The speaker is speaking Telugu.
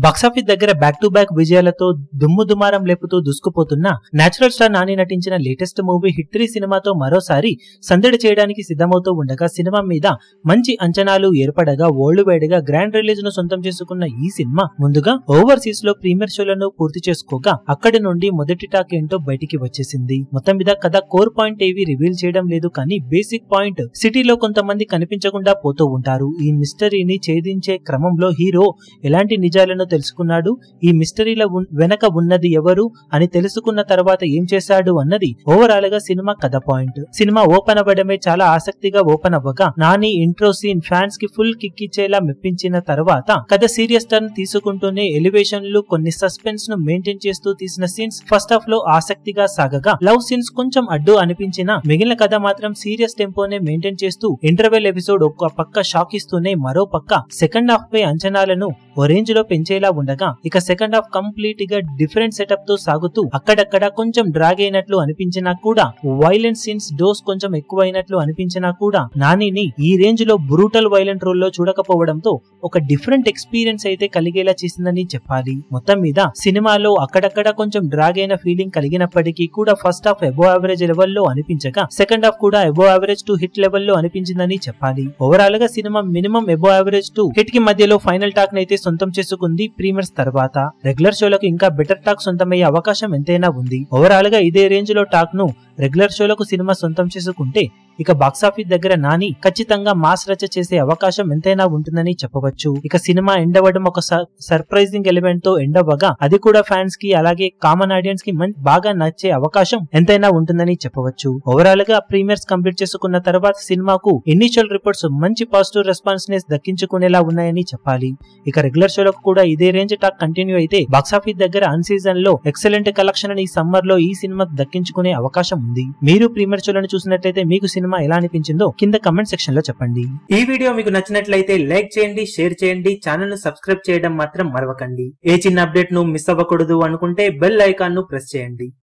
బాక్సాఫీస్ దగ్గర బ్యాక్ టు బ్యాక్ విజయాలతో దుమ్ము దుమారం లేపుతూ దూసుకుపోతున్న నేచురల్ స్టార్ నాని నటించిన లేటెస్ట్ మూవీ హిట్ 3 సినిమాతో మరోసారి సందడి చేయడానికి సిద్ధమవుతూ ఉండగా సినిమా మీద మంచి అంచనాలు ఏర్పడగా వరల్డ్ వైడ్ గా గ్రాండ్ రిలీజ్ ను సొంతం చేసుకున్న ఈ సినిమా ముందుగా ఓవర్సీస్ లో ప్రీమియర్ షోలను పూర్తి చేసుకోగా అక్కడి నుండి మొదటి టాక్ ఏంటో బయటికి వచ్చేసింది. మొత్తం మీద కథ కోర్ పాయింట్ ఏవి రివీల్ చేయడం లేదు, కానీ బేసిక్ పాయింట్ సిటీలో కొంతమంది కనిపించకుండా పోతూ ఉంటారు. ఈ మిస్టరీని ఛేదించే క్రమంలో హీరో ఎలాంటి నిజాలను తెలుసుకున్నాడు, ఈ మిస్టరీల వెనక ఉన్నది ఎవరు అని తెలుసుకున్న తర్వాత ఏం చేశాడు అన్నది ఓవరాల్ గా సినిమా కథ పాయింట్. సినిమా ఓపెన్ అవ్వడమే చాలా ఆసక్తిగా ఓపెన్ అవ్వగా నాని ఇంట్రో సీన్ ఫ్యాన్స్ కి ఫుల్ కిక్ ఇచ్చేలా మెప్పించిన తర్వాత కథ సీరియస్ టర్న్ తీసుకుంటూనే ఎలివేషన్లు కొన్ని సస్పెన్స్ ను మెయింటైన్ చేస్తూ తీసిన సీన్స్ ఫస్ట్ హాఫ్ లో ఆసక్తిగా సాగగా లవ్ సీన్స్ కొంచెం అడ్డు అనిపించిన మిగిలిన కథ మాత్రం సీరియస్ టెంపోనే మెయింటైన్ చేస్తూ ఇంటర్వెల్ ఎపిసోడ్ ఒక పక్క షాక్ ఇస్తూనే మరో పక్క సెకండ్ హాఫ్ పై అంచనాలను ఓ రేంజ్ లో పెంచేలా ఉండగా ఇక సెకండ్ హాఫ్ కంప్లీట్ గా డిఫరెంట్ సెటప్ తో సాగుతూ అక్కడక్కడ కొంచెం డ్రాగ్ అయినట్లు అనిపించినా కూడా వైలెంట్ సీన్స్ డోస్ కొంచెం ఎక్కువైనట్లు అనిపించినా కూడా నానిని ఈ రేంజ్ లో బ్రూటల్ వైలెంట్ రోల్ లో చూడకపోవడంతో ఒక డిఫరెంట్ ఎక్స్పీరియన్స్ అయితే కలిగేలా చేసిందని చెప్పాలి. మొత్తం మీద సినిమాలో అక్కడక్కడ కొంచెం డ్రాగ్ అయిన ఫీలింగ్ కలిగినప్పటికీ కూడా ఫస్ట్ హాఫ్ అబోవ్ యావరేజ్ లెవెల్లో అనిపించగా సెకండ్ హాఫ్ కూడా అబోవ్ యావరేజ్ టు హిట్ లెవెల్లో అనిపించిందని చెప్పాలి. ఓవరాల్ గా cinema minimum above average to hit కి మధ్యలో ఫైనల్ టాక్ నైతే సొంతం చేసుకుంది. ప్రీమియర్స్ తర్వాత రెగ్యులర్ షోలకు ఇంకా బెటర్ టాక్ సొంతమయ్యే అవకాశం ఎంతైనా ఉంది. ఓవరాల్ గా ఇదే రేంజ్ లో టాక్ ను రెగ్యులర్ షోలకు సినిమా సొంతం చేసుకుంటే ఇక బాక్సాఫీస్ దగ్గర నాని ఖచ్చితంగా మాస్ రచ చేసే అవకాశం ఎంతైనా ఉంటుందని చెప్పవచ్చు. ఇక సినిమా ఎండ్ అవ్వడం ఒక సర్ప్రైజింగ్ ఎలిమెంట్ తో ఎండ్ అవ్వగా అది కూడా ఫ్యాన్స్ కి అలాగే కామన్ ఆడియన్స్ కి బాగా నచ్చే అవకాశం ఎంతైనా ఉంటుందని చెప్పవచ్చు. ఓవరాల్ గా ప్రీమియర్స్ కంప్లీట్ చేసుకున్న తర్వాత సినిమాకు ఇనిషియల్ రిపోర్ట్స్ మంచి పాజిటివ్ రెస్పాన్స్ ని దక్కించుకునేలా ఉన్నాయని చెప్పాలి. ఇక రెగ్యులర్ షోలకు కూడా ఇదే రేంజ్ టాక్ కంటిన్యూ అయితే బాక్సాఫీస్ దగ్గర అన్ సీజన్ లో ఎక్సలెంట్ కలెక్షన్ ఈ సమ్మర్ లో ఈ సినిమా దక్కించుకునే అవకాశం ఉంది. మీరు ప్రీమియర్ షోలను చూసినట్లయితే మీకు సినిమా ఎలా అనిపించిందో కింద కమెంట్ సెక్షన్ లో చెప్పండి. ఈ వీడియో మీకు నచ్చినట్లయితే లైక్ చేయండి, షేర్ చేయండి, ఛానల్ ను సబ్స్క్రైబ్ చేయడం మాత్రం మరవకండి. ఏ చిన్న అప్డేట్ ను మిస్ అవ్వకూడదు అనుకుంటే బెల్ ఐకాన్ ను ప్రెస్ చేయండి.